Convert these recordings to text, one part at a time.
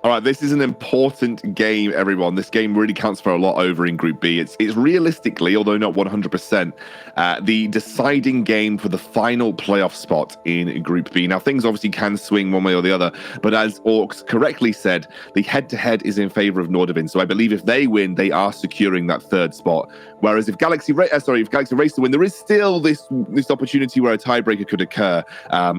All right, this is an important game, everyone. This game really counts for a lot over in Group B. It's realistically, although not 100%, the deciding game for the final playoff spot in Group B. Now, things obviously can swing one way or the other, but as Orcs correctly said, the head-to-head is in favor of Nordavind. So I believe if they win, they are securing that third spot. Whereas if Galaxy Racer win, there is still this opportunity where a tiebreaker could occur.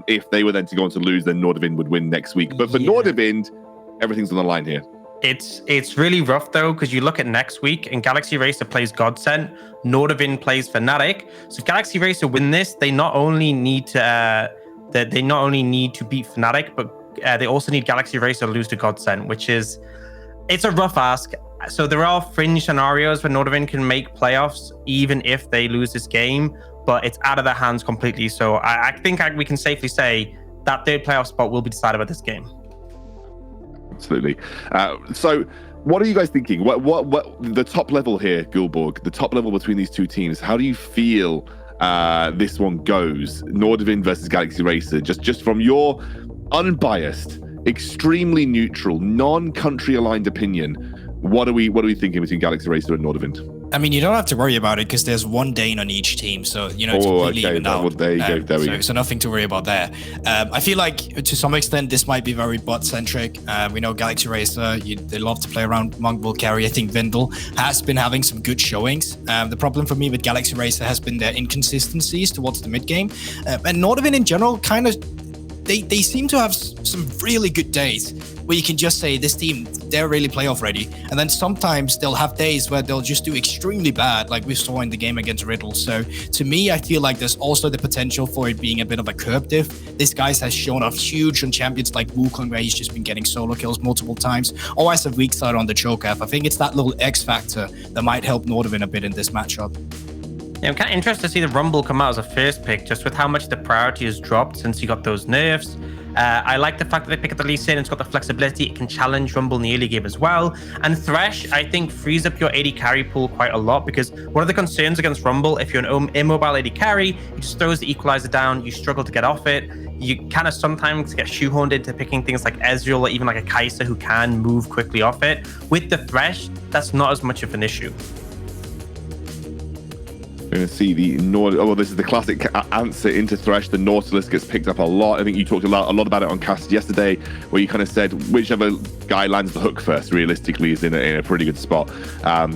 If they were then to go on to lose, then Nordavind would win next week. But for Nordavind, everything's on the line here. It's really rough though, because you look at next week and Galaxy Racer plays Godsent, Nordavind plays Fnatic. So if Galaxy Racer win this, they not only need to beat Fnatic, but they also need Galaxy Racer to lose to Godsent, which is it's a rough ask. So there are fringe scenarios where Nordavind can make playoffs even if they lose this game, but it's out of their hands completely. So I think we can safely say that third playoff spot will be decided by this game. Absolutely. So what are you guys thinking? What the top level here, Gulborg, the top level between these two teams, how do you feel this one goes? Nordavind versus Galaxy Racer, just from your unbiased, extremely neutral, non-country aligned opinion, what are we thinking between Galaxy Racer and Nordavind? I mean, you don't have to worry about it because there's one Dane on each team, so it's completely even out. Well, there you go. So nothing to worry about there. I feel like to some extent this might be very bot centric. We know Galaxy Racer, they love to play around Monk will carry. I think Vindel has been having some good showings. The problem for me with Galaxy Racer has been their inconsistencies towards the mid game, and Nordavind in general kind of. They seem to have some really good days where you can just say this team, they're really playoff ready. And then sometimes they'll have days where they'll just do extremely bad, like we saw in the game against Riddle. So to me, I feel like there's also the potential for it being a bit of a curve diff. This guy has shown off huge on champions like Wukong, where he's just been getting solo kills multiple times, or as a weak side on the Cho'Gath. I think it's that little X factor that might help Nordavind a bit in this matchup. Yeah, I'm kind of interested to see the Rumble come out as a first pick, just with how much the priority has dropped since you got those nerfs. I like the fact that they pick up the Lee Sin. It's got the flexibility. It can challenge Rumble in the early game as well. And Thresh, I think, frees up your AD carry pool quite a lot, because one of the concerns against Rumble, if you're an immobile AD carry, he just throws the equalizer down. You struggle to get off it. You kind of sometimes get shoehorned into picking things like Ezreal or even like a Kai'Sa who can move quickly off it. With the Thresh, that's not as much of an issue. We're going to see this is the classic answer into Thresh. The Nautilus gets picked up a lot. I think you talked a lot about it on cast yesterday, where you kind of said whichever guy lands the hook first, realistically, is in a pretty good spot,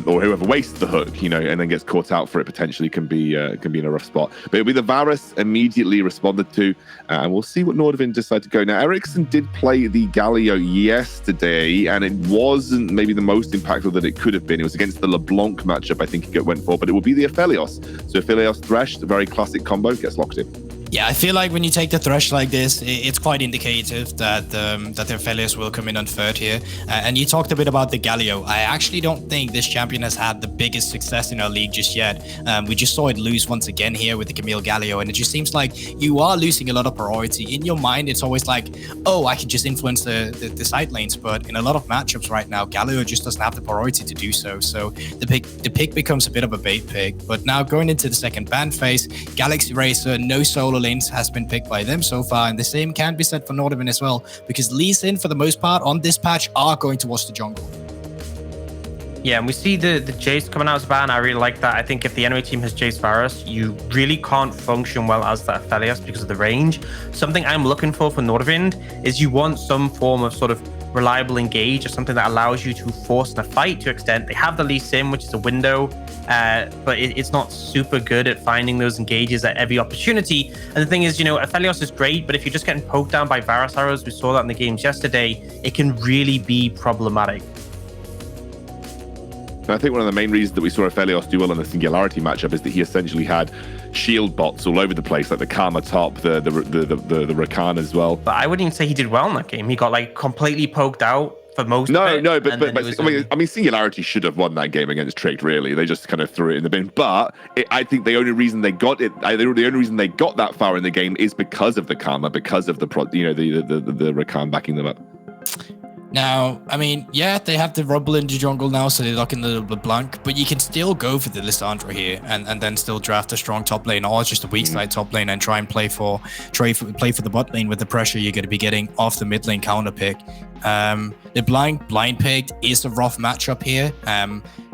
or whoever wastes the hook, and then gets caught out for it potentially can be in a rough spot. But it'll be the Varus immediately responded to, and we'll see what Nordavind decide to go. Now, Ericsson did play the Galio yesterday, and it wasn't maybe the most impactful that it could have been. It was against the LeBlanc matchup, I think it went for, but it will be the Aphelios. So Aphelios Thresh, the very classic combo, gets locked in. Yeah, I feel like when you take the Thresh like this, it's quite indicative that that their Aphelios will come in on third here. And you talked a bit about the Galio. I actually don't think this champion has had the biggest success in our league just yet. We just saw it lose once again here with the Camille Galio, and it just seems like you are losing a lot of priority. In your mind, it's always like, oh, I can just influence the side lanes, but in a lot of matchups right now, Galio just doesn't have the priority to do so. So the pick becomes a bit of a bait pick. But now going into the second ban phase, Galaxy Racer, no solo lanes has been picked by them so far, and the same can be said for Nordavind as well, because Lee Sin for the most part on this patch are going towards the jungle. Yeah, and we see the Jace coming out as a ban. I really like that. I think if the enemy team has Jace Varus, you really can't function well as that Aphelios because of the range. Something I'm looking for Nordavind is you want some form of sort of reliable engage or something that allows you to force in a fight to extent. They have the Lee Sin, which is a window, but it's not super good at finding those engages at every opportunity. And the thing is, Aphelios is great, but if you're just getting poked down by Varus arrows, we saw that in the games yesterday, it can really be problematic. I think one of the main reasons that we saw Aphelios do well in the Singularity matchup is that he essentially had shield bots all over the place, like the Karma top, the Rakan as well. But I wouldn't even say he did well in that game. He got completely poked out for most of it. No, but I mean, Singularity should have won that game against Tricked, really. They just kind of threw it in the bin. But I think the only reason they got it, the only reason they got that far in the game is because of the Karma, because of the Rakan backing them up. Now, I mean, yeah, they have the Rumble in the jungle now, so they're locking the Blanc, but you can still go for the Lissandra here and then still draft a strong top lane or just a weak side top lane and try and play for the bot lane with the pressure you're going to be getting off the mid lane counter pick. The blind picked is a rough matchup here.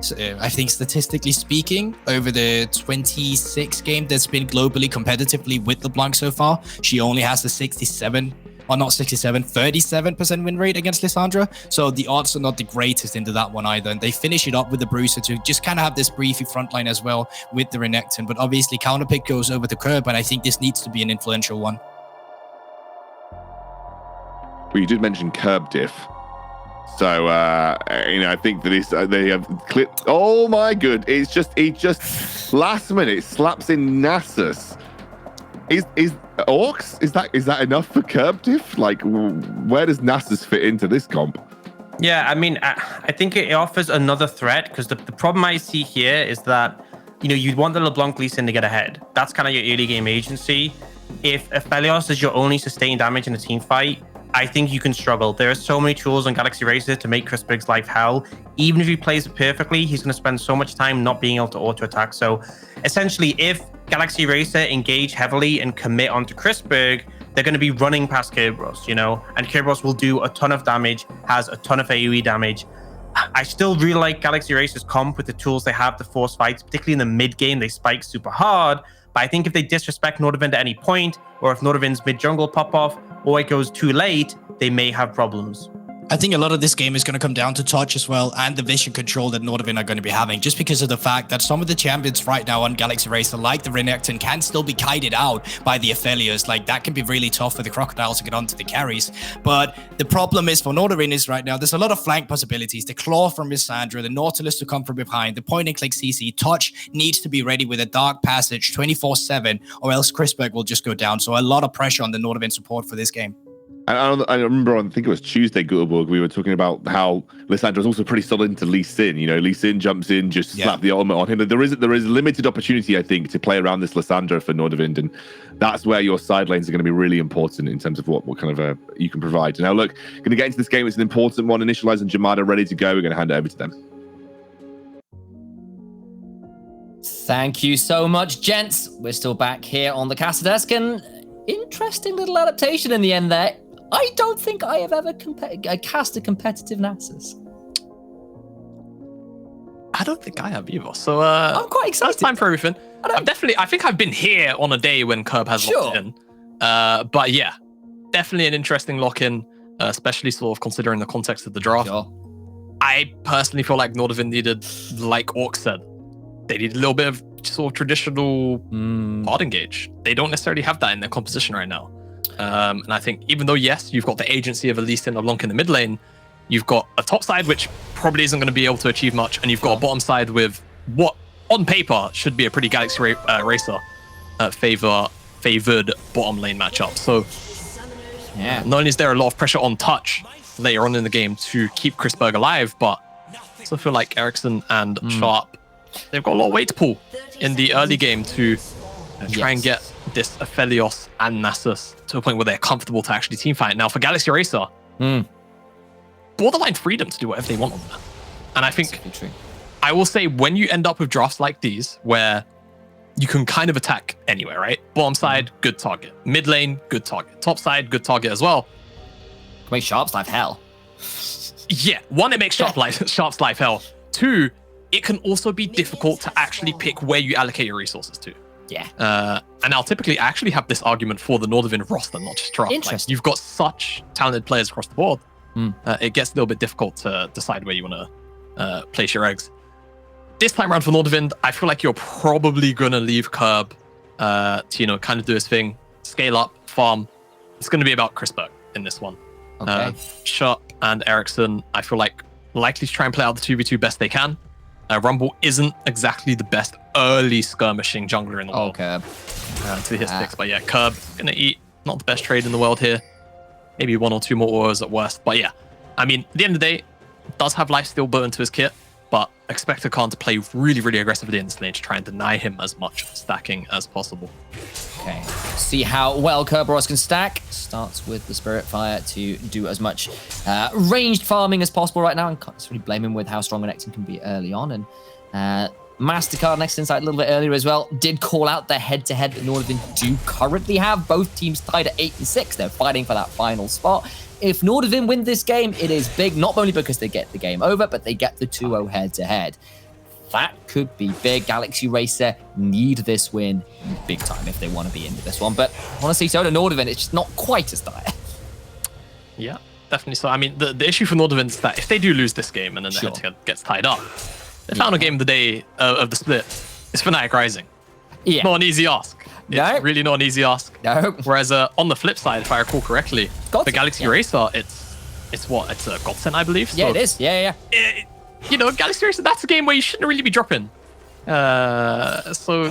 So, I think statistically speaking, over the 26 game that's been globally competitively with the Blanc so far, she only has the 37% win rate against Lissandra. So the odds are not the greatest into that one either. And they finish it up with the Bruiser to just kind of have this briefy frontline as well with the Renekton. But obviously counterpick goes over the curb, and I think this needs to be an influential one. Well, you did mention curb diff. So, I think that they have clipped. Oh my good. He just last minute slaps in Nasus. Is Orcs? Is that enough for curb diff? Like, where does Nasus fit into this comp? Yeah, I mean, I think it offers another threat because the problem I see here is that, you'd want the LeBlanc Lee Sin to get ahead. That's kind of your early game agency. If Aphelios is your only sustained damage in a team fight, I think you can struggle. There are so many tools on Galaxy Racer to make Chrisberg's life hell. Even if he plays it perfectly, he's going to spend so much time not being able to auto-attack. So essentially, if Galaxy Racer engage heavily and commit onto Chrisberg, they're going to be running past Kerberos, and Kerberos will do a ton of damage, has a ton of AoE damage. I still really like Galaxy Racer's comp with the tools they have to force fights, particularly in the mid game. They spike super hard, but I think if they disrespect Nordavind at any point, or if Nordavind's mid jungle pop off, or it goes too late, they may have problems. I think a lot of this game is going to come down to touch as well and the vision control that Nordavind are going to be having, just because of the fact that some of the champions right now on Galaxy Racer, like the Renekton, can still be kited out by the Aphelios. Like, that can be really tough for the Crocodiles to get onto the carries. But the problem is for Nordavind is right now, there's a lot of flank possibilities. The Claw from Lissandra, the Nautilus to come from behind, the point and click CC. Touch needs to be ready with a Dark Passage 24/7, or else Chrisberg will just go down. So a lot of pressure on the Nordavind support for this game. I remember I think it was Tuesday, Gutenberg, we were talking about how Lissandra is also pretty solid into Lee Sin. Lee Sin jumps in, just slap the ultimate on him. There is limited opportunity, I think, to play around this Lissandra for Nordavind, and that's where your side lanes are going to be really important in terms of what kind of you can provide. Now, look, going to get into this game. It's an important one. Initialize and Jamada ready to go. We're going to hand it over to them. Thank you so much, gents. We're still back here on the caster desk, and interesting little adaptation in the end there. I don't think I have ever cast a competitive Nasus. I don't think I have either. So I'm quite excited. First time for everything. I think I've been here on a day when Curb has locked in. But yeah, definitely an interesting lock-in, especially sort of considering the context of the draft. Sure. I personally feel like Nordavind needed, like Orc said, they need a little bit of sort of traditional hard engage. They don't necessarily have that in their composition right now. And I think even though, yes, you've got the agency of at least in LeBlanc in the mid lane, you've got a top side which probably isn't going to be able to achieve much, and you've got a bottom side with what on paper should be a pretty Galaxy Racer favored bottom lane matchup. So not only is there a lot of pressure on touch later on in the game to keep Chrisberg alive, but I also feel like Ericsson and Sharp, they've got a lot of weight to pull in the early game to try and get this Aphelios and Nasus to a point where they're comfortable to actually teamfight. Now, for Galaxy Racer, borderline freedom to do whatever they want on that. And I think, I will say, when you end up with drafts like these, where you can kind of attack anywhere, right? Bottom side, good target. Mid lane, good target. Top side, good target as well. Make Sharp's life hell. Yeah, one, it makes Sharp's life hell. Two, it can also be difficult to actually pick where you allocate your resources to. Yeah. And I'll typically actually have this argument for the Nordavind roster, not just draft. Interesting. Like, you've got such talented players across the board. It gets a little bit difficult to decide where you want to place your eggs. This time around for Nordavind, I feel like you're probably going to leave Curb to, kind of do his thing, scale up, farm. It's going to be about Chrisberg in this one. Okay. Sharp and Ericsson, I feel like likely to try and play out the 2v2 best they can. Rumble isn't exactly the best early skirmishing jungler in the world. Curb. To his picks, but yeah, Curb gonna eat. Not the best trade in the world here. Maybe one or two more auras at worst. But yeah, I mean, at the end of the day, does have lifesteal built into his kit, but expect Khan to play really, really aggressively in this lane to try and deny him as much stacking as possible. Okay. see how well Kerberos can stack. Starts with the Spirit Fire to do as much ranged farming as possible right now, and can't necessarily blame him with how strong an Nexon can be early on. And MasterCard next inside a little bit earlier as well did call out the head-to-head that Nordavind do currently have. Both teams tied at 8 and 6. They're fighting for that final spot. If Nordavind win this game, it is big, not only because they get the game over, but they get the 2-0 head-to-head. That could be big. Galaxy Racer need this win big time if they want to be into this one. But honestly, so do Nordavind. It's just not quite as dire. Yeah, definitely so. I mean, the issue for Nordavind is that if they do lose this game and then the head-to-head gets tied up, the final game of the day of the split is Fnatic Rising. Yeah. Not an easy ask. It's really not an easy ask. No. Whereas on the flip side, if I recall correctly, the Galaxy Racer, it's what? It's a Godsend, I believe. Yeah, it is. Yeah. You know, Galaxy Racer, that's a game where you shouldn't really be dropping. So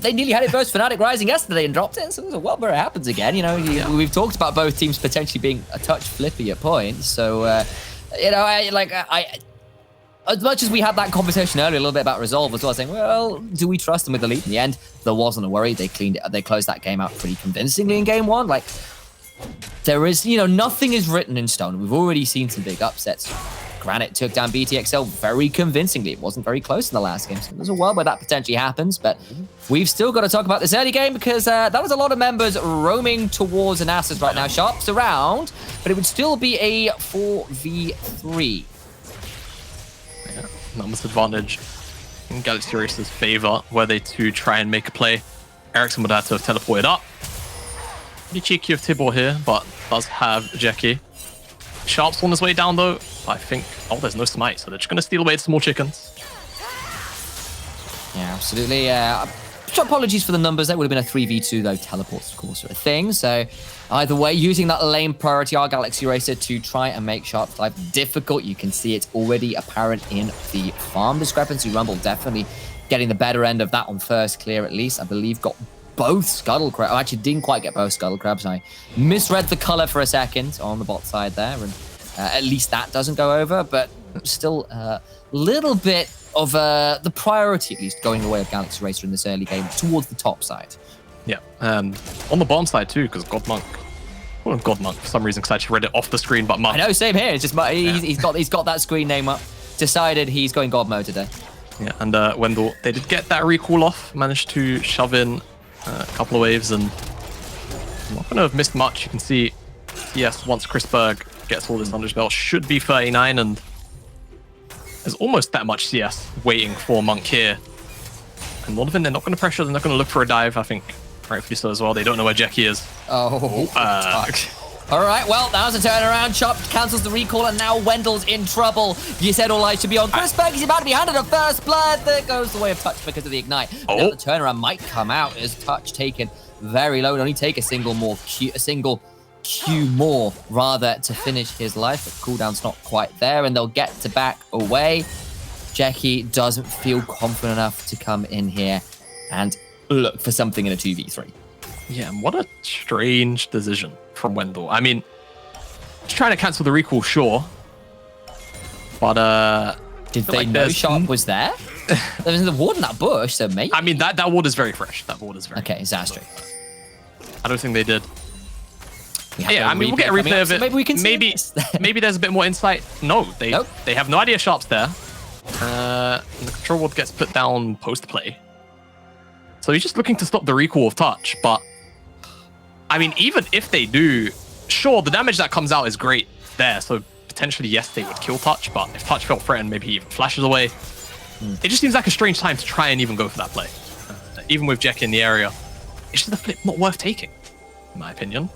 they nearly had it versus Fnatic Rising yesterday and dropped it. So there's a world where it happens again. You know, we've talked about both teams potentially being a touch flippy at points. So you know, I as much as we had that conversation earlier a little bit about Resolve as well, saying, well, do we trust them with the lead? In the end, there wasn't a worry. They closed that game out pretty convincingly in game one. Like, there is, you know, nothing is written in stone. We've already seen some big upsets. Granite took down BTXL very convincingly. It wasn't very close in the last game, so there's a world where that potentially happens, but we've still got to talk about this early game because that was a lot of members roaming towards Anasta's right now. Sharps around, but it would still be a 4v3. Numbers advantage in Galaxy Racer's favor, were they to try and make a play. Ericsson would have to have teleported up. Pretty cheeky of Tibor here, but does have Jackie. Sharp's on his way down though. I think, there's no smite, so they're just going to steal away the small chickens. Yeah, absolutely. Apologies for the numbers. That would have been a 3v2 though. Teleports, of course, are a thing. So either way, using that lane priority, our Galaxy Racer to try and make Sharp's life difficult. You can see it's already apparent in the farm discrepancy. Rumble definitely getting the better end of that on first clear at least. I believe got both Scuttle Crabs. I actually didn't quite get both Scuttle Crabs. I misread the color for a second on the bot side there. And at least that doesn't go over, but still a little bit of the priority, at least, going the way of Galaxy Racer in this early game towards the top side. Yeah, on the bottom side too, because Godmonk, for some reason, because I actually read it off the screen, but Monk. I know, same here. It's just he's got that screen name up. Decided he's going God mode today. Yeah, and Wendell, they did get that recall off, managed to shove in a couple of waves, and I'm not going to have missed much. You can see, yes, once Chrisberg gets all this under his belt, should be 39, and there's almost that much CS waiting for Monk here. And Nordavind, they're not going to pressure, they're not going to look for a dive, I think. Rightfully so as well. They don't know where Jackie is. Oh, all right, well, that was a turnaround. Chop cancels the recall, and now Wendell's in trouble. You said all eyes should be on Chrisberg. He's about to be handed a first blood. There goes the way of Touch because of the ignite. Now the turnaround might come out as Touch taken very low and only take a single Q more rather to finish his life. But cooldown's not quite there, and they'll get to back away. Jackie doesn't feel confident enough to come in here and look for something in a 2v3. Yeah, and what a strange decision from Wendell. I mean, he's trying to cancel the recall, sure. But did they know Sharp was there? There was the ward in that bush, so maybe. I mean, that ward is very fresh. That ward is very okay, Zastri. I don't think they did. Yeah, I mean, we'll get a replay of it. So maybe we can see maybe there's a bit more insight. No, they have no idea Sharp's there. And the control ward gets put down post-play. So he's just looking to stop the recall of Touch, but I mean, even if they do, sure, the damage that comes out is great there, so potentially, yes, they would kill Touch, but if Touch felt threatened, maybe he even flashes away. It just seems like a strange time to try and even go for that play. Even with Jackie in the area, it's just a flip not worth taking, in my opinion.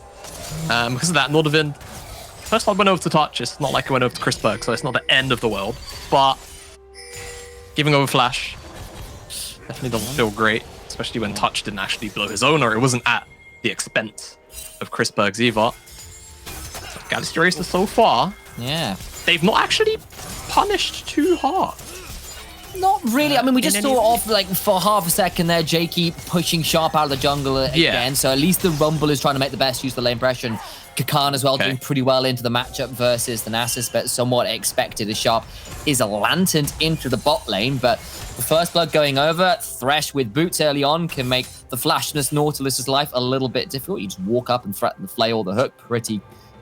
Because of that, Nordavind, first blood went over to Touch. It's not like it went over to Chrisberg, so it's not the end of the world, but giving over Flash definitely doesn't feel great, especially when Touch didn't actually blow his own, or it wasn't at the expense of Chrisberg's either. Galaxy Racer so far, yeah, they've not actually punished too hard. Not really. I mean, we just in saw any off like for half a second there, Jakey pushing Sharp out of the jungle again. So at least the Rumble is trying to make the best use of the lane pressure. Kakan as well doing pretty well into the matchup versus the Nasus, but somewhat expected as Sharp is a lantern into the bot lane. But the first blood going over, Thresh with boots early on can make the flashness Nautilus's life a little bit difficult. You just walk up and threaten the flail or the hook pretty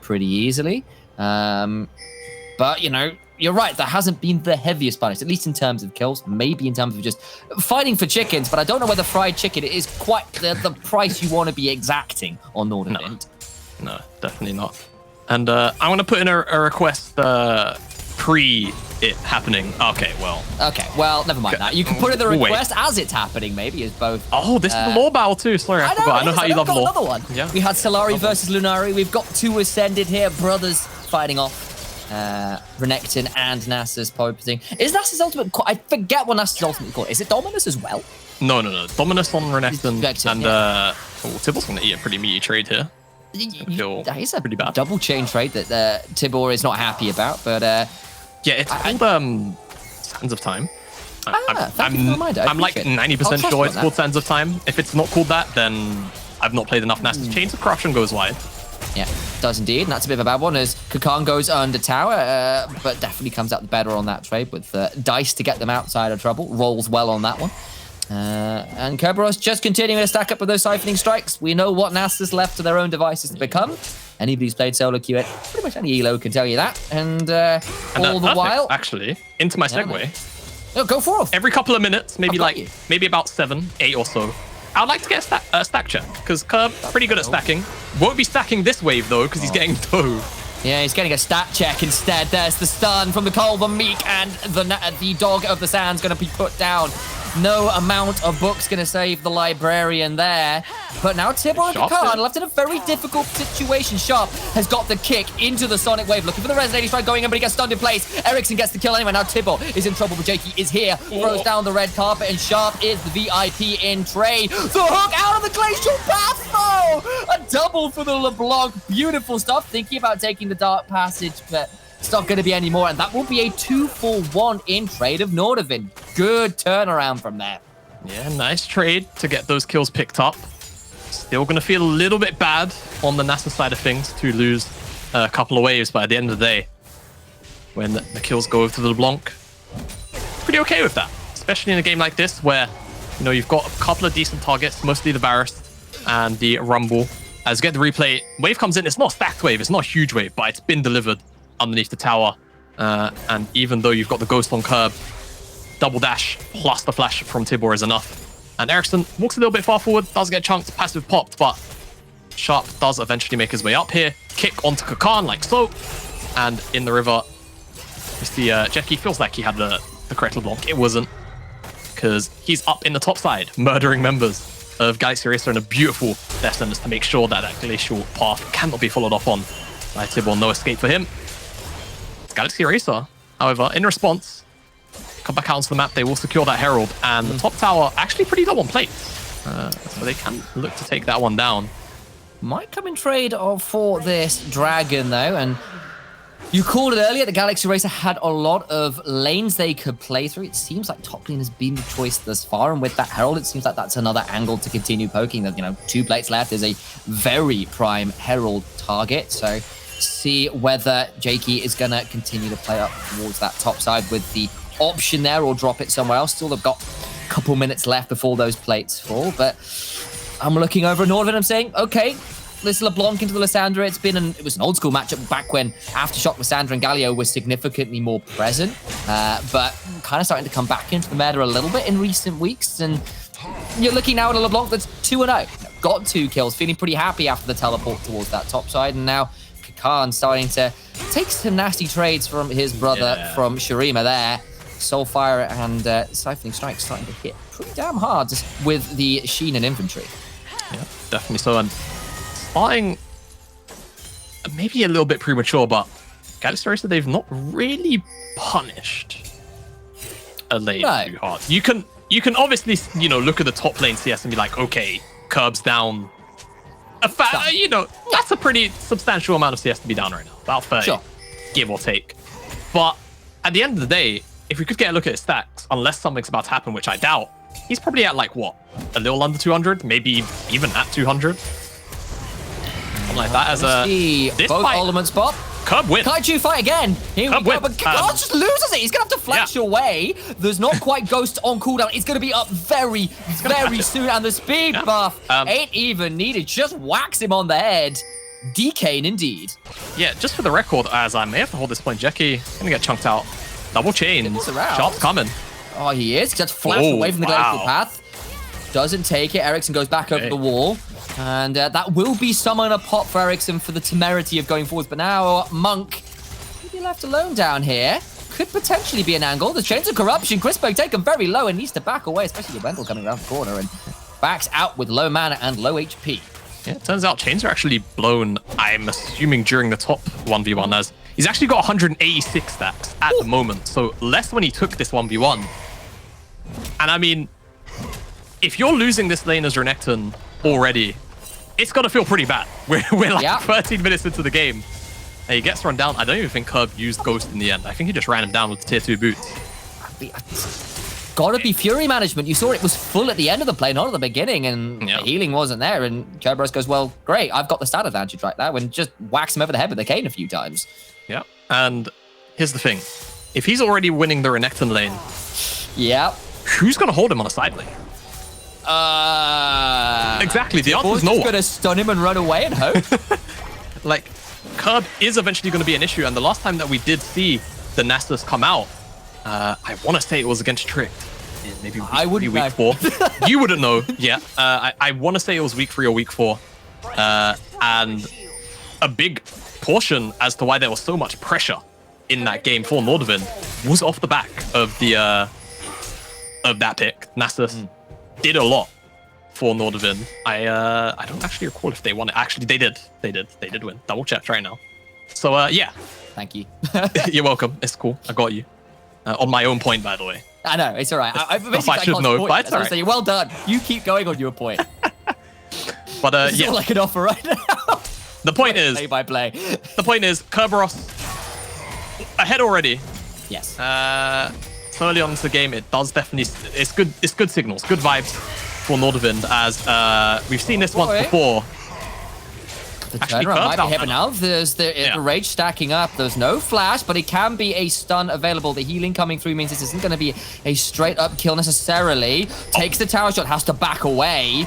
easily. But, you know, you're right, that hasn't been the heaviest punish, at least in terms of kills, maybe in terms of just fighting for chickens, but I don't know whether fried chicken is quite the price you want to be exacting on Nordavind. No, definitely not. And I want to put in a request pre it happening. Okay, well, never mind that. You can put in the request as it's happening, maybe, as both. Oh, this is the lore battle too. Sorry, I forgot. I know how you love lore. Another one. Yeah. We had Solari versus Lunari. We've got two Ascended here, brothers fighting off. Renekton and Nasus pivoting. Is Nasus ultimate? I forget what Nasus ultimate called. Is it Dominus as well? No. Dominus on Renekton, and Tibble's gonna eat a pretty meaty trade here. That is a pretty bad double chain trade that Tibor is not happy about, but yeah, it's called Sands of Time. I'm like 90% sure it's called Sands of Time. If it's not called that, then I've not played enough Nasus. Chains of Corruption goes wide. Yeah, does indeed, and that's a bit of a bad one as Kakan goes under tower, but definitely comes out the better on that trade with Dice to get them outside of trouble. Rolls well on that one. And Kerberos just continuing to stack up with those siphoning strikes. We know what Nasus left to their own devices to become. Anybody who's played solo queue, pretty much any elo can tell you that. And all the while... Actually, into my segue. No, go for it. Every couple of minutes, maybe about 7, 8 or so, I'd like to get a stack check, because Kerb, pretty good at stacking. Won't be stacking this wave, though, because he's getting dove. Yeah, he's getting a stat check instead. There's the stun from the Culver Meek, and the Dog of the Sand's going to be put down. No amount of books going to save the Librarian there. But now Tibor and Kakan left in a very difficult situation. Sharp has got the kick into the Sonic Wave, looking for the Resonating Strike going in, but he gets stunned in place. Ericsson gets the kill anyway. Now Tibor is in trouble, but Jakey is here. Throws down the red carpet, and Sharp is the VIP in trade. The hook out of the Glacial Path, though! A double for the LeBlanc. Beautiful stuff. Thinking about taking the Dark Passage, but it's not going to be any more, and that will be a 2-for-1 in trade of Nordavind. Good turnaround from there. Yeah, nice trade to get those kills picked up. Still going to feel a little bit bad on the Nasus side of things to lose a couple of waves, but at the end of the day, when the kills go over to the LeBlanc, pretty okay with that. Especially in a game like this where, you know, you've got a couple of decent targets, mostly the Varus and the Rumble. As you get the replay, wave comes in, it's not a stacked wave, it's not a huge wave, but it's been delivered underneath the tower. And even though you've got the Ghost on Curb, double dash plus the flash from Tibor is enough. And Ericsson walks a little bit far forward, does get chunked, passive popped, but Sharp does eventually make his way up here. Kick onto Kakan like so. And in the river, you see Jeffkey feels like he had the correct LeBlanc. It wasn't, because he's up in the top side, murdering members of Galaxy Racer in a beautiful Death Sentence to make sure that that glacial path cannot be followed up on by Tibor. No escape for him. Galaxy Racer, however, in response, come back out onto the map. They will secure that Herald, and the top tower actually pretty low on plates, so they can look to take that one down. Might come in trade for this Dragon, though, and you called it earlier. The Galaxy Racer had a lot of lanes they could play through. It seems like top lane has been the choice thus far, and with that Herald, it seems like that's another angle to continue poking. That, you know, 2 plates left is a very prime Herald target, so see whether Jakey is going to continue to play up towards that top side with the option there, or drop it somewhere else. Still have got a couple minutes left before those plates fall, but I'm looking over at Nordavind. I'm saying, okay, this LeBlanc into the Lysandra. It was an old school matchup back when Aftershock, Lysandra, and Galio was significantly more present, but kind of starting to come back into the meta a little bit in recent weeks. And you're looking now at a LeBlanc that's 2-0, got 2 kills, feeling pretty happy after the teleport towards that top side, and now Kakan starting to take some nasty trades from his brother from Shurima there. Soulfire and Siphoning Strike starting to hit pretty damn hard just with the Sheen and infantry. Yeah, definitely so. And starting maybe a little bit premature, but Galaxy Racer, they've not really punished a lane too hard. You can obviously, you know, look at the top lane CS and be like, okay, Curb's down. You know, that's a pretty substantial amount of CS to be down right now. About 30, give or take. But at the end of the day, if we could get a look at his stacks, unless something's about to happen, which I doubt, he's probably at like what? A little under 200, maybe even at 200. Something like that as a... Both fight, elements pop. Curb wins. Kaiju fight again. Here we Curb go. wins. But Kakashi just loses it. He's going to have to flash away. There's not quite Ghost on cooldown. It's going to be up very soon. And the speed buff ain't even needed. Just whacks him on the head. Decane indeed. Yeah, just for the record, as I may have to hold this point, Jackie going to get chunked out. Double chains. Sharp's coming. Oh, he is. Just flashed away from the glacial path. Doesn't take it. Ericsson goes back over the wall. And that will be summon a pop for Ericsson for the temerity of going forwards. But now Monk will be left alone down here. Could potentially be an angle. The Chains of Corruption. Crispberg taken very low and needs to back away, especially with Wendell coming around the corner and backs out with low mana and low HP. Yeah, it turns out Chains are actually blown, I'm assuming, during the top 1v1, as he's actually got 186 stacks at the moment. So less when he took this 1v1. And I mean, if you're losing this lane as Renekton already, it's got to feel pretty bad. We're like 13 minutes into the game. And he gets run down. I don't even think Curb used Ghost in the end. I think he just ran him down with the tier 2 boots. Gotta be Fury management. You saw it was full at the end of the play, not at the beginning, and the healing wasn't there. And Kerberos goes, well, great, I've got the stat advantage right now, and just whacks him over the head with the cane a few times. Yeah, and here's the thing. If he's already winning the Renekton lane, who's going to hold him on a side lane? Exactly, the answer is no one. Going to stun him and run away and hope. Like, Curb is eventually going to be an issue, and the last time that we did see the Nasus come out, I want to say it was against Tricked. Maybe week 4. You wouldn't know. Yeah, I want to say it was week 3 or week 4, and a big portion as to why there was so much pressure in that game for Nordavind was off the back of the of that pick. Nasus did a lot for Nordavind. I don't actually recall if they won it. Actually, they did. They did win. Double check right now. So yeah. Thank you. You're welcome. It's cool. I got you. On my own point, by the way. I know, it's all right. I should know, but it's all right. Say, well done. You keep going on your point. But yeah, like an offer right now. The point is, play by play. The point is, Kerberos ahead already. Yes. So early on into the game, it does definitely. It's good. It's good signals, good vibes for Nordavind, as we've seen this once before. The turnaround might be here, but now there's the rage stacking up. There's no flash, but it can be a stun available. The healing coming through means this isn't going to be a straight up kill necessarily. Takes the tower shot, has to back away.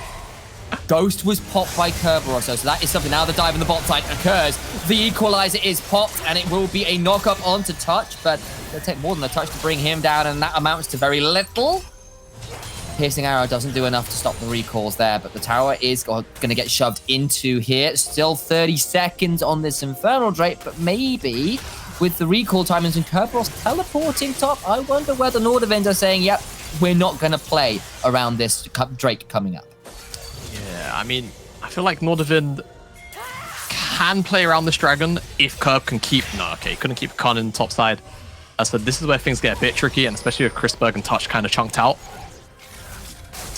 Ghost was popped by Kerberos, so that is something. Now the dive in the bot side occurs. The equalizer is popped, and it will be a knock-up onto Touch, but it'll take more than a touch to bring him down, and that amounts to very little. Piercing Arrow doesn't do enough to stop the recalls there, but the tower is going to get shoved into here. Still 30 seconds on this Infernal Drake, but maybe with the recall timings and Kerberos teleporting top, I wonder whether Nordavind are saying, yep, we're not going to play around this Drake coming up. Yeah, I mean, I feel like Nordavind can play around this dragon if Curb can keep... No, okay, couldn't keep Khan in the top side. So this is where things get a bit tricky, and especially with Crispberg and Touch kind of chunked out.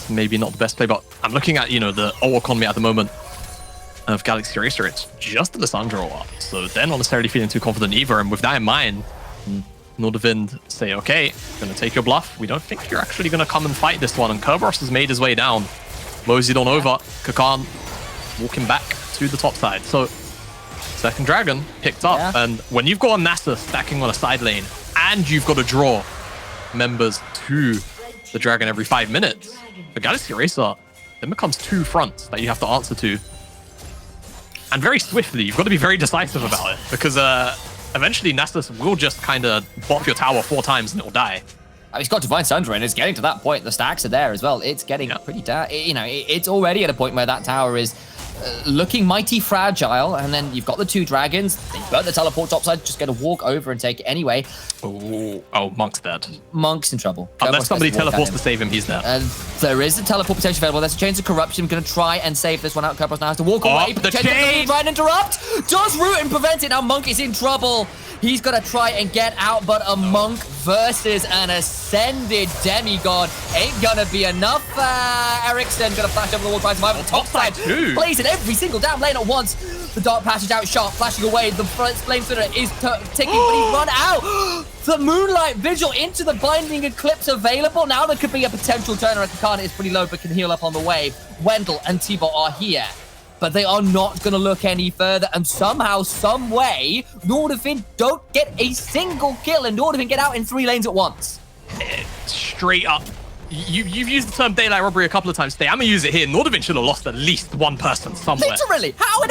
Maybe not the best play, but I'm looking at, the ult economy at the moment of Galaxy Racer. It's just Alessandro up, so they're not necessarily feeling too confident either. And with that in mind, Nordavind say, okay, gonna take your bluff. We don't think you're actually gonna come and fight this one. And Kerberos has made his way down. Moseyed on over. Kakan walking back to the top side. So second dragon picked up. And when you've got a Nasus stacking on a side lane and you've got to draw members to the dragon every 5 minutes, the Galaxy Racer then becomes 2 fronts that you have to answer to. And very swiftly, you've got to be very decisive about it, because eventually Nasus will just kind of bop your tower 4 times and it'll die. He's got Divine Sunder, and it's getting to that point. The stacks are there as well. It's getting pretty down. It's already at a point where that tower is looking mighty fragile, and then you've got the 2 dragons. They burnt the teleport topside, just going to walk over and take it anyway. Oh, Monk's dead. Monk's in trouble. Unless somebody teleports to save him, he's dead. There is a teleport potential available. There's a Chains of Corruption. Going to try and save this one out. Kerberos now has to walk away. The chain! Try and interrupt. Does root and prevent it. Now Monk is in trouble. He's going to try and get out, but a Monk versus an Ascended Demigod ain't going to be enough. Ericsson going to flash over the wall, trying to survive on the top side. Plays in every single damn lane at once. The Dark Passage out sharp, flashing away. The Flame Splitter is ticking, but he's run out. The Moonlight Vigil into the Binding Eclipse available. Now there could be a potential turner. Kakana is pretty low, but can heal up on the wave. Wendell and T-Bot are here, but they are not going to look any further. And somehow, some way, Nordavind don't get a single kill, and Nordavind get out in 3 lanes at once. Straight up. You've used the term daylight robbery a couple of times today. I'm going to use it here. Nordavind should have lost at least one person somewhere. Literally. How in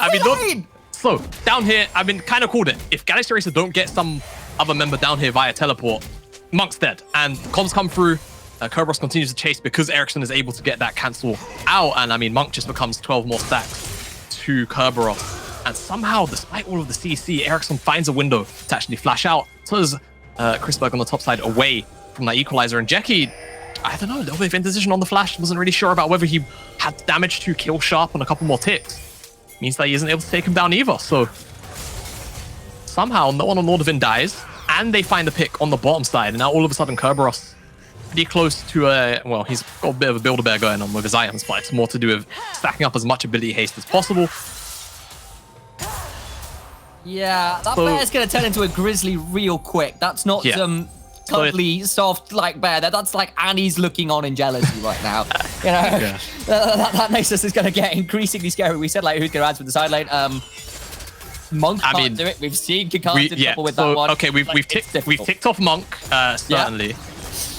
every lane? Lane. So, down here, I've been kind of called it. If Galaxy Racer don't get some other member down here via teleport, Monk's dead. And comms come through. Kerberos continues to chase because Ericsson is able to get that cancel out. And I mean, Monk just becomes 12 more stacks to Kerberos. And somehow, despite all of the CC, Ericsson finds a window to actually flash out. So there's Chrisberg on the top side away from that equalizer. And Jackie, I don't know, a little bit of indecision on the flash. Wasn't really sure about whether he had damage to kill Sharp on a couple more ticks. Means that he isn't able to take him down either. So somehow no one on Nordavind dies, and they find the pick on the bottom side. And now all of a sudden Kerberos pretty close to well, he's got a bit of a Build-A-Bear going on with his items, but it's more to do with stacking up as much ability haste as possible. Yeah, that bear's going to turn into a grizzly real quick. That's not some cuddly, soft like bear. That's like Annie's looking on in jealousy right now. You know, that Nasus is going to get increasingly scary. We said like who's going to answer the side lane. Monk can't do it. We've seen Kakana in trouble with that one. Okay, we've ticked off Monk certainly. Yeah.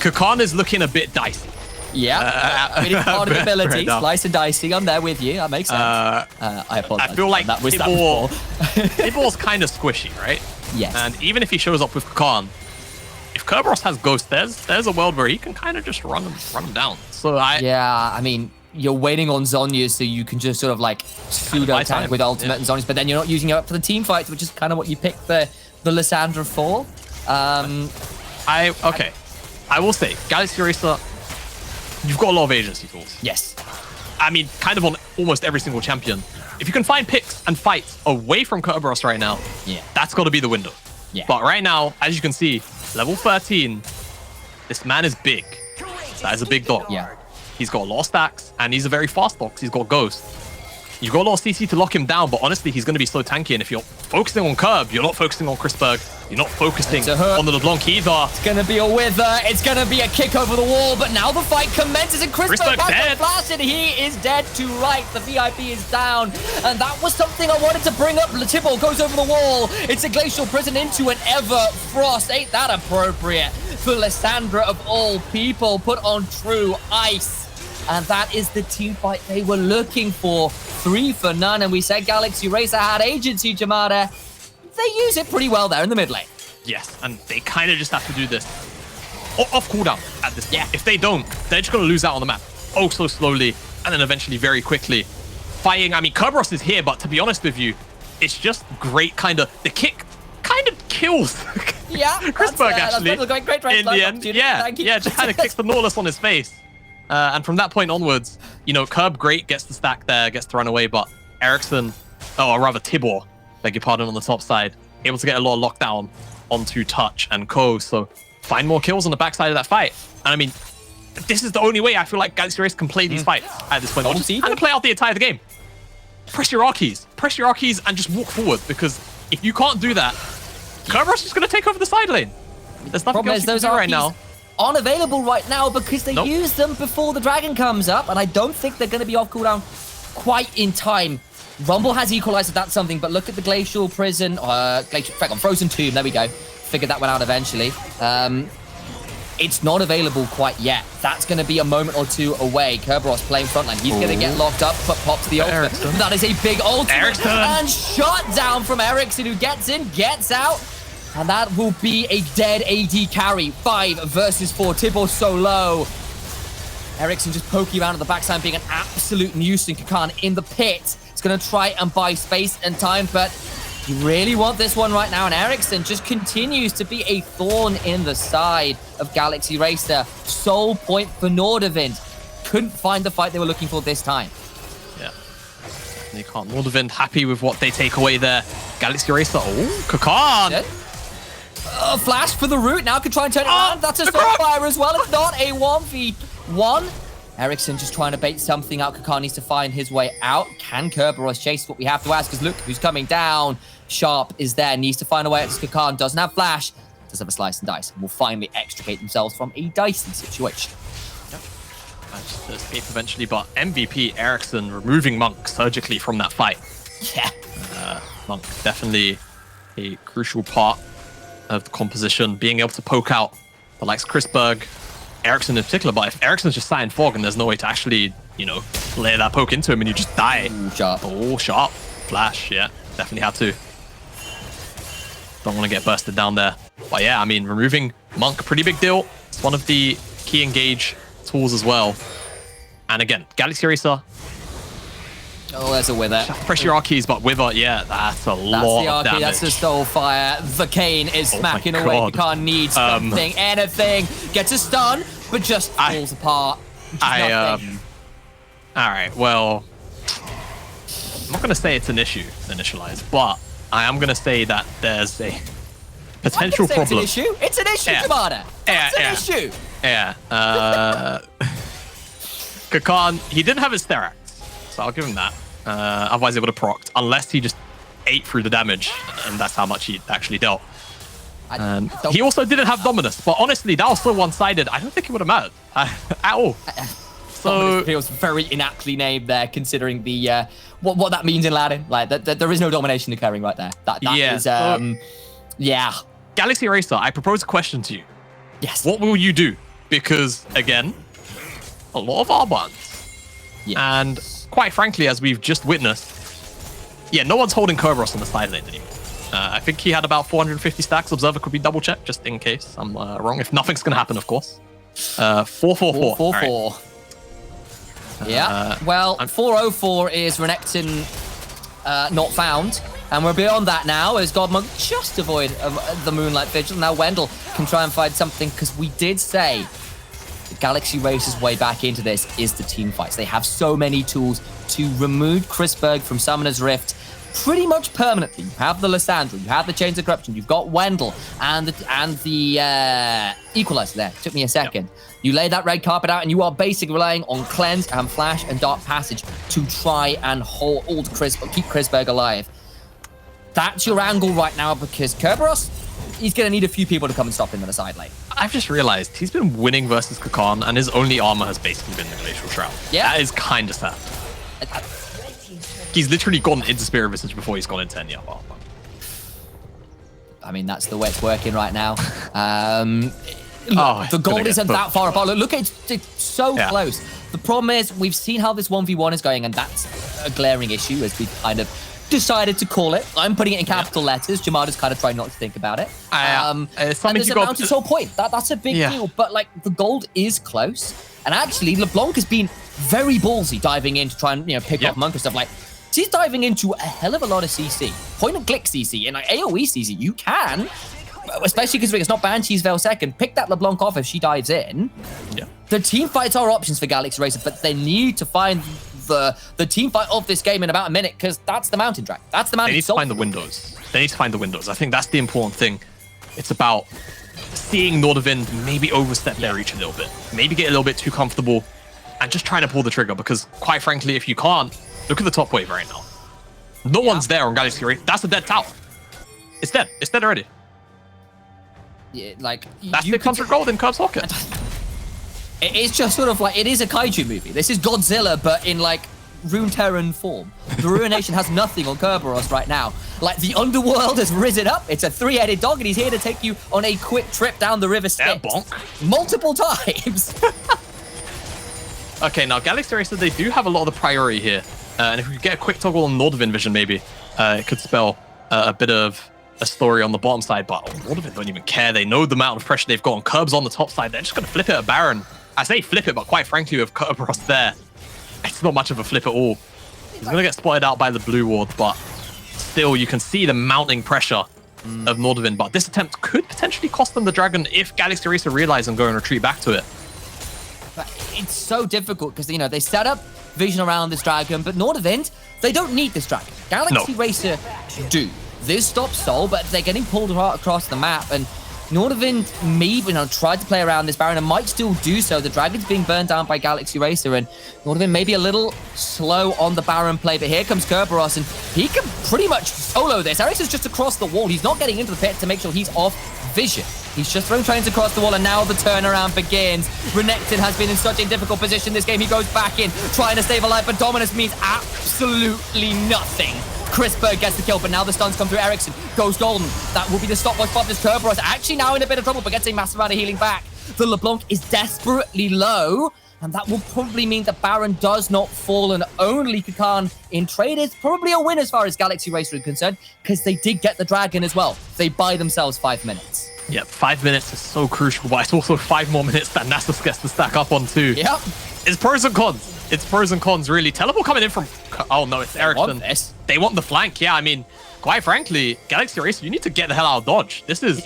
Kakana is looking a bit dicey. Yeah, I mean, it's part of the ability. Slice and dicey. I'm there with you. That makes sense. I apologize. I feel like Tibor's kind of squishy, right? Yes. And even if he shows up with Kakana, if Kerberos has Ghost, there's a world where he can kind of just run him down. So I mean, you're waiting on Zhonya's so you can just sort of like pseudo tank with ultimate and Zhonya's, but then you're not using it up for the team fights, which is kind of what you picked the Lissandra for. I will say, Galaxy Racer, you've got a lot of agency tools. Yes. I mean, kind of on almost every single champion. If you can find picks and fights away from Kerberos right now, that's got to be the window. Yeah. But right now, as you can see, level 13, this man is big. That is a big dog. Yeah. He's got a lot of stacks, and he's a very fast dog. He's got Ghost. You've got a lot of CC to lock him down, but honestly, he's going to be so tanky. And if you're focusing on Curb, you're not focusing on Chrisberg. You're not focusing on the LeBlanc either. It's going to be a wither. It's going to be a kick over the wall. But now the fight commences, and Chrisberg has the flash, and he is dead to right. The VIP is down. And that was something I wanted to bring up. Latibo goes over the wall. It's a Glacial Prison into an Ever Frost. Ain't that appropriate for Lissandra of all people? Put on true ice. And that is the team fight they were looking for. 3 for none. And we said Galaxy Racer had agency, Jamada. They use it pretty well there in the mid lane. Yes, and they kind of just have to do this off cooldown at this point. Yeah. If they don't, they're just going to lose out on the map. Oh, so slowly, and then eventually very quickly. Fighting, I mean, Kerberos is here, but to be honest with you, it's just great kind of... The kick kind of kills Chrisberg, actually. Great in the end. Yeah, just kind of kicks the Nautilus on his face. And from that point onwards, you know, Curb great, gets the stack there, gets to run away, but Ericsson, or rather Tibor, beg your pardon, on the top side, able to get a lot of lockdown onto Touch and Co. So find more kills on the backside of that fight. And I mean, this is the only way I feel like Galaxy Race can play these fights at this point. Or just kind of play out the entire game. Press your R keys, and just walk forward, because if you can't do that, Kerberos is going to take over the side lane. There's nothing else you can do right now. Aren't available right now because they used them before the dragon comes up, and I don't think they're going to be off cooldown quite in time. Rumble has equalized, that's something, but look at the Glacial Prison, Frozen Tomb, there we go. Figured that one out eventually. It's not available quite yet. That's going to be a moment or two away. Kerberos playing frontline. He's going to get locked up, but pop to the ultimate. That is a big ultimate. And shot down from Ericsson, who gets in, gets out. And that will be a dead AD carry. 5 versus 4. Tibor so low. Ericsson just poking around at the backside, being an absolute nuisance. Kakana in the pit. It's going to try and buy space and time, but you really want this one right now. And Ericsson just continues to be a thorn in the side of Galaxy Racer. Sole point for Nordavind. Couldn't find the fight they were looking for this time. Yeah. They can't. Nordavind happy with what they take away there. Galaxy Racer. Oh, Kakan. Flash for the root. Now can try and turn it around. That's a Starfire as well. It's not a 1v1. Ericsson just trying to bait something out. Kakan needs to find his way out. Can Kerberos chase? What we have to ask, because look who's coming down. Sharp is there. Needs to find a way out. Kakan doesn't have Flash. Does have a slice and dice. And will finally extricate themselves from a dicey situation. Just to escape eventually, but MVP Ericsson removing Monk surgically from that fight. Yeah. Monk definitely a crucial part of the composition, being able to poke out the likes of Chris Berg, Ericsson in particular. But if Ericsson's just sat in fog and there's no way to actually, you know, lay that poke into him and you just die. Ooh, Sharp. Oh, Sharp. Flash, yeah, definitely had to. Don't want to get bursted down there. But yeah, I mean, removing Monk, pretty big deal. It's one of the key engage tools as well. And again, Galaxy Racer. Oh, there's a Wither. Press your R keys, but Wither, yeah, that's a lot That's the of RP, damage. that's the Soulfire. The Kane is smacking my away. God. Kakan needs something, anything. Gets a stun, but just falls apart. Just nothing. All right, well, I'm not going to say it's an issue, initialized, but I am going to say that there's a potential problem. It's an issue. It's an issue, Yeah. Commander. It's Yeah. an issue. Yeah. Kakan, he didn't have his Therax, so I'll give him that. Otherwise, it would have procced, unless he just ate through the damage, and that's how much he actually dealt. He also didn't have Dominus, but honestly, that was so one-sided. I don't think it would have mattered at all. So feels very inaptly named there, considering the what that means in Latin. Like that there is no domination occurring right there. That Yeah, is so- yeah. Galaxy Racer, I propose a question to you. Yes. What will you do? Because, again, a lot of our buns. Yeah. And quite frankly, as we've just witnessed, yeah, no one's holding Kerberos on the side lane anymore. I think he had about 450 stacks. Observer could be double checked, just in case I'm wrong. If nothing's going to happen, of course. 444. 444. Yeah. Well, 404 is Renekton not found. And we're beyond that now, as Godmonk just avoid the Moonlight Vigil. Now Wendell can try and find something, because we did say the Galaxy Racer's way back into this is the team fights. They have so many tools to remove Chris Berg from Summoner's Rift pretty much permanently. You have the Lissandra, you have the Chains of Corruption, you've got Wendell and the Equalizer there. Took me a second. Yep. You lay that red carpet out and you are basically relying on Cleanse and Flash and Dark Passage to try and keep Chris Berg alive. That's your angle right now, because Kerberos, he's going to need a few people to come and stop him in the side lane. I've just realized he's been winning versus Kakan, and his only armor has basically been the Glacial Shroud. Yeah. That is kind of sad. He's literally gone into Spirit Visage before he's gone into any other armor. I mean, that's the way it's working right now. Oh, the gold isn't that far apart. Look, it's so Yeah. close. The problem is, we've seen how this 1v1 is going, and that's a glaring issue, as we've kind of decided to call it. I'm putting it in capital letters. Jamada's kind of trying not to think about it. It's and something there's to a go mountain soul point. That's a big deal. But like, the gold is close. And actually, LeBlanc has been very ballsy diving in to try and pick up Monk and stuff. Like, she's diving into a hell of a lot of CC. Point and click CC and like AoE CC. You can, especially because it's not Banshee's Veil second, pick that LeBlanc off if she dives in. Yeah. The team fights are options for Galaxy Racer, but they need to find the team fight of this game in about a minute, because that's the mountain drag. That's the mountain. They need to find the windows. They need to find the windows. I think that's the important thing. It's about seeing Nordavind maybe overstep their reach a little bit, maybe get a little bit too comfortable, and just trying to pull the trigger. Because quite frankly, if you can't, look at the top wave right now. No one's there on Galaxy Racer. That's a dead tower. It's dead. It's dead already. Yeah, like That's 600 gold in Curb's Pocket. It's just sort of like, it is a kaiju movie. This is Godzilla, but in like Runeterran form. The Ruination has nothing on Kerberos right now. Like, the underworld has risen up. It's a three-headed dog, and he's here to take you on a quick trip down the river Styx. Yeah, bonk. Multiple times. Okay, now Galaxy Racer, they do have a lot of the priority here. And if we could get a quick toggle on Nordavind vision, maybe, it could spell a bit of a story on the bottom side. But Nordavind don't even care. They know the amount of pressure they've got on Curbs on the top side. They're just going to flip it at Baron. I say flip it, but quite frankly, with Kerberos there, it's not much of a flip at all. He's going to get spotted out by the blue ward, but still, you can see the mounting pressure of Nordavind. But this attempt could potentially cost them the dragon if Galaxy Racer realize and go and retreat back to it. But it's so difficult because, they set up vision around this dragon, but Nordavind, they don't need this dragon. Galaxy Racer do. This stops Soul, but they're getting pulled across the map, and Nordavind maybe tried to play around this Baron and might still do so. The Dragon's being burned down by Galaxy Racer, and Nordavind maybe a little slow on the Baron play, but here comes Kerberos, and he can pretty much solo this. Eric's just across the wall. He's not getting into the pit to make sure he's off vision. He's just throwing trains across the wall, and now the turnaround begins. Renekton has been in such a difficult position this game. He goes back in, trying to save a life, but Dominus means absolutely nothing. Chrisberg gets the kill, but now the stuns come through. Ericsson goes golden. That will be the stopwatch bomb. This Kerberos actually now in a bit of trouble, but gets a massive amount of healing back. The LeBlanc is desperately low, and that will probably mean that Baron does not fall, and only Kakan in trade is probably a win as far as Galaxy Racer is concerned, because they did get the Dragon as well. They buy themselves 5 minutes. Yeah, 5 minutes is so crucial, but it's also 5 more minutes that Nasus gets to stack up on too. Yep. It's pros and cons. It's pros and cons, really. Teleport coming in from... Oh, no, it's Ericsson. They want the flank. Yeah, I mean, quite frankly, Galaxy Racer, you need to get the hell out of dodge. This is...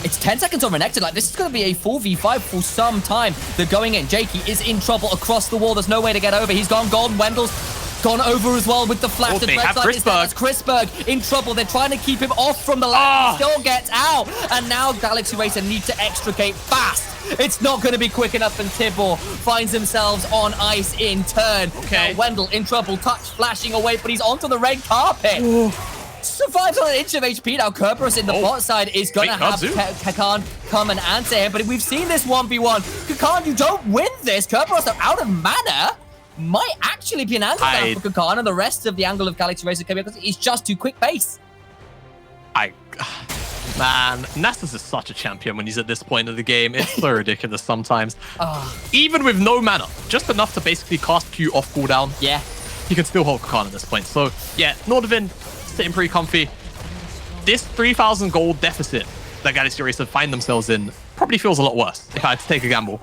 It's 10 seconds on Renekton. Like, this is going to be a 4v5 for some time. They're going in. Jakey is in trouble across the wall. There's no way to get over. He's gone golden. Wendell's gone over as well with the flash. Oh, they have Chrisberg. Chrisberg in trouble. They're trying to keep him off from the land. He still gets out. And now Galaxy Racer need to extricate fast. It's not going to be quick enough, and Tibor finds themselves on ice in turn. Okay. Now Wendell in trouble. Touch flashing away, but he's onto the red carpet. Ooh. Survives on an inch of HP. Now Kerberos in the bot side is going to have Kakan come and answer him, but we've seen this 1v1. Kakan, you don't win this. Kerberos are out of mana. Might actually be an angle down for Kakan, and the rest of the angle of Galaxy Racer coming up. He's just too quick pace. Man, Nasus is such a champion when he's at this point of the game. It's so ridiculous sometimes. Even with no mana, just enough to basically cast Q off cooldown. Yeah. He can still hold Kakan at this point. So, yeah, Nordavind sitting pretty comfy. This 3,000 gold deficit that Galaxy Racer find themselves in probably feels a lot worse if I had to take a gamble.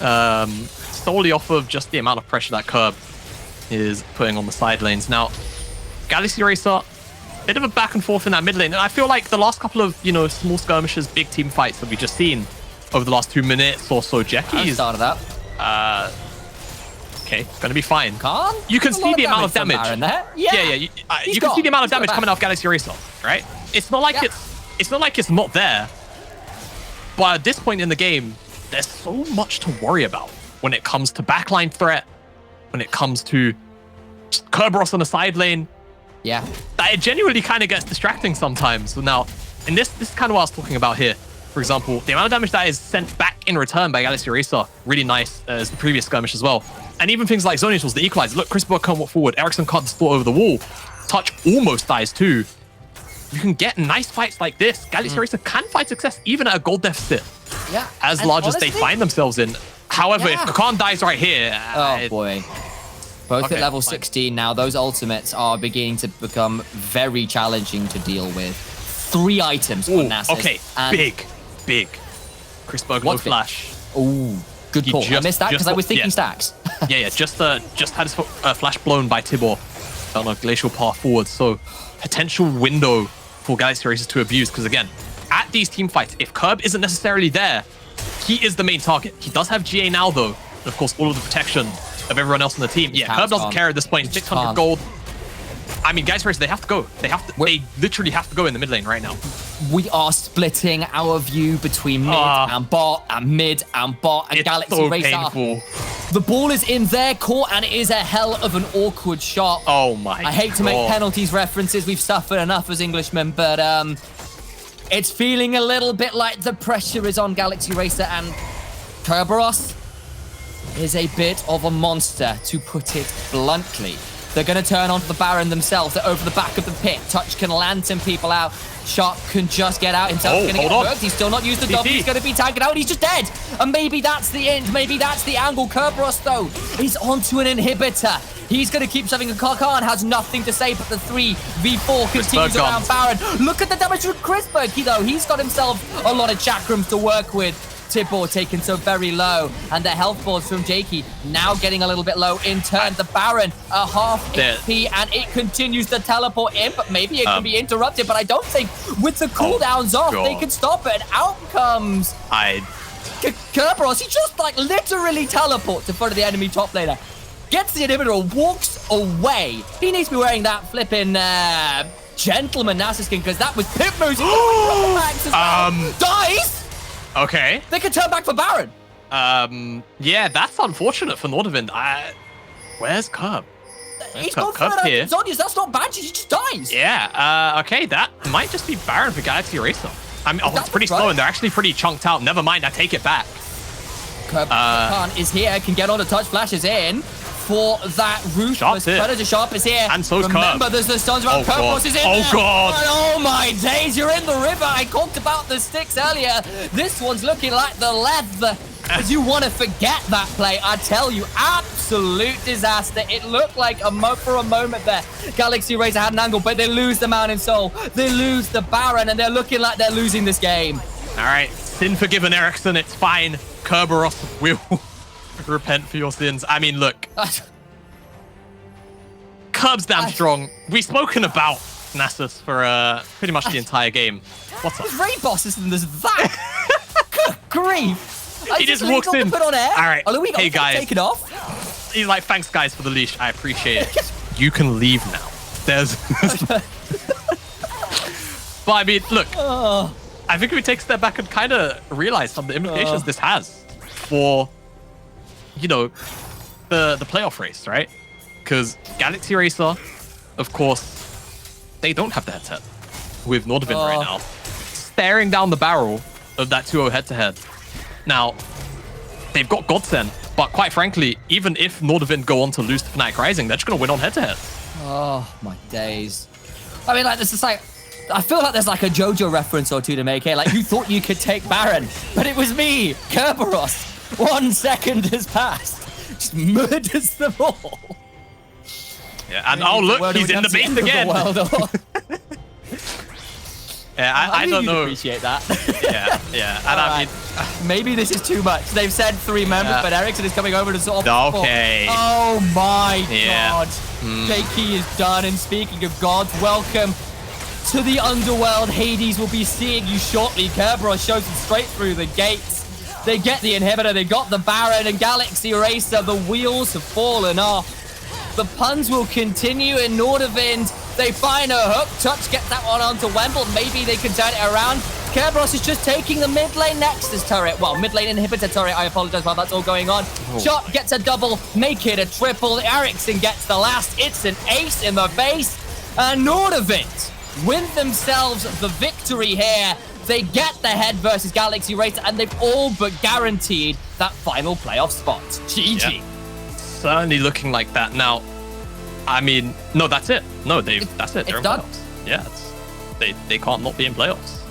Solely off of just the amount of pressure that Curb is putting on the side lanes. Now, Galaxy Racer, bit of a back and forth in that mid lane. And I feel like the last couple of, small skirmishes, big team fights that we've just seen over the last 2 minutes or so, Jackie's... started that. Okay, gonna be fine. Khan? You can see the amount of damage. Yeah, you can see the amount of damage coming off Galaxy Racer, right? It's not like it's not like it's not there. But at this point in the game, there's so much to worry about when it comes to backline threat, when it comes to Kerberos on the side lane. Yeah. That it genuinely kind of gets distracting sometimes. So now, and this is kind of what I was talking about here. For example, the amount of damage that is sent back in return by Galaxy Racer, really nice as the previous skirmish as well. And even things like Zonius was the equalizer. Look, Chrisberg can't walk forward. Ericsson can't distort over the wall. Touch almost dies too. You can get nice fights like this. Galaxy Racer can find success even at a gold deficit. Yeah. As large as they find themselves in. However, if Kakan dies right here... Oh, boy. Both at level 16 now. Those ultimates are beginning to become very challenging to deal with. 3 items on Nasus. Okay, big. Chrisberg no flash. Ooh, good call. I missed that because I was thinking stacks. yeah, just had his flash blown by Tibor on a glacial path forward. So potential window for Galaxy Racers to abuse, because again, at these team fights, if Curb isn't necessarily there, he is the main target. He does have GA now though, and of course all of the protection of everyone else on the team. Yeah, Curb doesn't care at this point. 600 gold. I mean, Galaxy Racers, they have to go. They literally have to go in the mid lane right now. We are splitting our view between mid and bot and mid and bot and Galaxy Racer. Painful. The ball is in their court and it is a hell of an awkward shot. Oh my God. I hate to make penalties references. We've suffered enough as Englishmen, but it's feeling a little bit like the pressure is on Galaxy Racer, and Kerberos is a bit of a monster, to put it bluntly. They're going to turn onto the Baron themselves. They're over the back of the pit. Touch can land some people out. Sharp can just get out himself. He's going to get worked. He's still not used the W. He's going to be tagged out. He's just dead. And maybe that's the end. Maybe that's the angle. Kerberos, though, is onto an inhibitor. He's going to keep shoving. Kakan has nothing to say, but the 3v4 continues around Baron. Look at the damage from Chrisberg, though. He's got himself a lot of chakrams to work with. Tibor taken so very low, and the health balls from Jakey now getting a little bit low in turn. The Baron a half HP, and it continues to teleport in, but maybe it can be interrupted, but I don't think with the cooldowns off, they can stop it. Out comes Kerberos. He just literally teleports in front of the enemy top laner, gets the inhibitor, walks away. He needs to be wearing that flipping gentleman, Nasuskin, because that was Pip moves. As well. Dies. Okay. They can turn back for Baron. Yeah, that's unfortunate for Nordavind. Where's Curb? He's gone for it. Zonius, that's not bad. He just dies. Yeah, okay, that might just be Baron for Galaxy Eraser. I mean, it's pretty slow, and they're actually pretty chunked out. Never mind, I take it back. Khan is here, can get on the touch, flashes in for that ruthless Predator. Sharp is here. And so's Remember, Curb. there's the stuns around. Curb is in there. God. And oh my days, you're in the river. I talked about the sticks earlier. This one's looking like the leather. As you want to forget that play, I tell you, absolute disaster. It looked like for a moment there, Galaxy Razor had an angle, but they lose the Mountain Soul. They lose the Baron, and they're looking like they're losing this game. All right, sin forgiven, Ericsson. It's fine. Kerberos will repent for your sins. I mean, look. Curb's damn strong. We've spoken about Nasus for pretty much the entire game. What's up? There's raid bosses and there's that. Good grief. He just walks in. Put on air. All right. Hey, guys. Take it off. He's like, thanks, guys, for the leash. I appreciate it. You can leave now. There's... But, I mean, look. I think if we take a step back and kind of realize some of the implications this has for, you know, the playoff race, right? Because Galaxy Racer, of course, they don't have the head-to-head with Nordavind right now. Staring down the barrel of that 2-0 head-to-head. Now, they've got Godsend, but quite frankly, even if Nordavind go on to lose to Fnatic Rising, they're just going to win on head-to-head. Oh, my days. I mean, like, this is like... I feel like there's like a JoJo reference or two to make here. Like, you thought you could take Baron, but it was me, Kerberos. 1 second has passed. Just murders them all. Yeah, and oh, look, he's in the base again. Yeah, I don't know. Appreciate that. Yeah. And I mean, maybe this is too much. They've said 3 members, but Ericsson is coming over to sort of. Okay. Oh my God. Mm. is done. And speaking of gods, welcome to the underworld. Hades will be seeing you shortly. Kerberos shows them straight through the gates. They get the inhibitor. They got the Baron and Galaxy Racer. The wheels have fallen off. The puns will continue in Nordavind. They find a hook. Touch gets that one onto Wemble. Maybe they can turn it around. Kerberos is just taking the mid lane Nexus turret. Well, mid lane inhibitor turret. I apologize while that's all going on. Chop gets a double. Make it a triple. Ericsson gets the last. It's an ace in the base. And Nordavind win themselves the victory here. They get the head versus Galaxy Racer, and they've all but guaranteed that final playoff spot. GG. Yeah. Certainly looking like that now. I mean, no, that's it. No, that's it. They're in done. playoffs. Yeah, they can't not be in playoffs.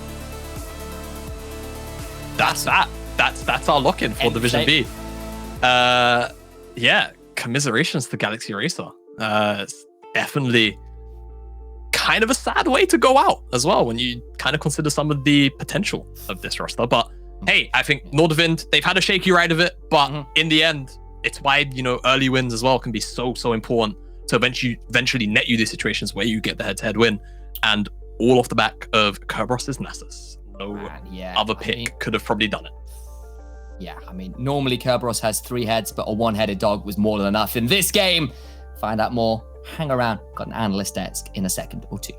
That's that. That's our lock-in for Division B. Yeah, commiserations to Galaxy Racer. It's definitely kind of a sad way to go out as well when you kind of consider some of the potential of this roster. But hey, I think Nordavind, they've had a shaky ride of it, but in the end, it's why, you know, early wins as well can be so important to eventually net you these situations where you get the head-to-head win, and all off the back of Kerberos' Nasus. No other pick could have probably done it. Yeah, I mean, normally Kerberos has 3 heads, but a 1-headed dog was more than enough in this game. Find out more. Hang around. Got an analyst desk in a second or two.